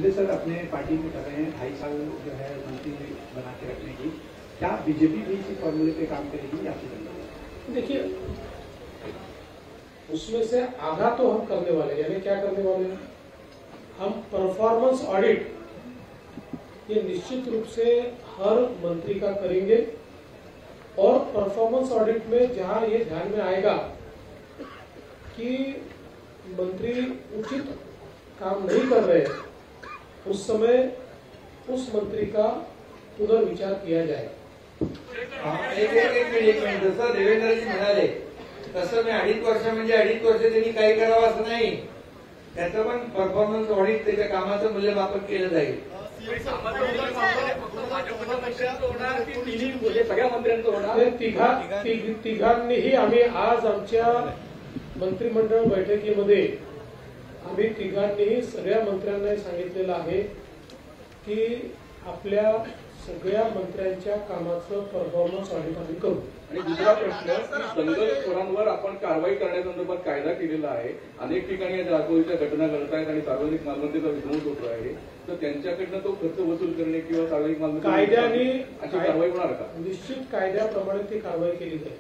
Sanjay sir अपने party में कर रहे हैं 2.5 साल जो है मंत्री बना के रखने की, क्या बीजेपी भी इसी फॉर्मूले पे काम करेगी या फिर? देखिए, उसमें से आधा तो हम करने वाले हैं, यानी क्या करने वाले हैं, हम परफॉर्मेंस ऑडिट ये निश्चित रूप से हर मंत्री का करेंगे और परफॉर्मेंस ऑडिट में जहां ये ध्यान में आएगा कि मंत्री उचित काम नहीं कर रहे, उस समय उस मंत्री का पुनर्विचार किया जाएगा। एक मिनिट जसं देवेंद्रजी म्हणाले तसं मी 2.5 वर्ष म्हणजे 2.5 वर्ष त्यांनी काही करावं असं नाही, त्याचं पण परफॉर्मन्स ऑडिट त्याच्या कामाचं मूल्यमापन केलं जाईल। तिघांनीही आम्ही आज आमच्या मंत्रिमंडळ बैठकीमध्ये आम्ही तिघांनीही सगळ्या मंत्र्यांना सांगितलेलं आहे की आपल्या सगळ्या मंत्र्यांच्या कामाचं परफॉर्मन्स ऑडिट आम्ही करू। आणि दुसरा प्रश्न, दंगलखोरांवर आपण कारवाई करण्यासंदर्भात कायदा केलेला आहे, अनेक ठिकाणी या जागोरीच्या घटना घडत आहेत आणि सार्वजनिक मालमत्तेचा विध्वंस होतो आहे, तर त्यांच्याकडनं तो खर्च वसूल करणे किंवा सार्वजनिक मालमत्ता कायद्याने अशी कारवाई होणार का? निश्चित कायद्याप्रमाणे ती कारवाई केली जाईल।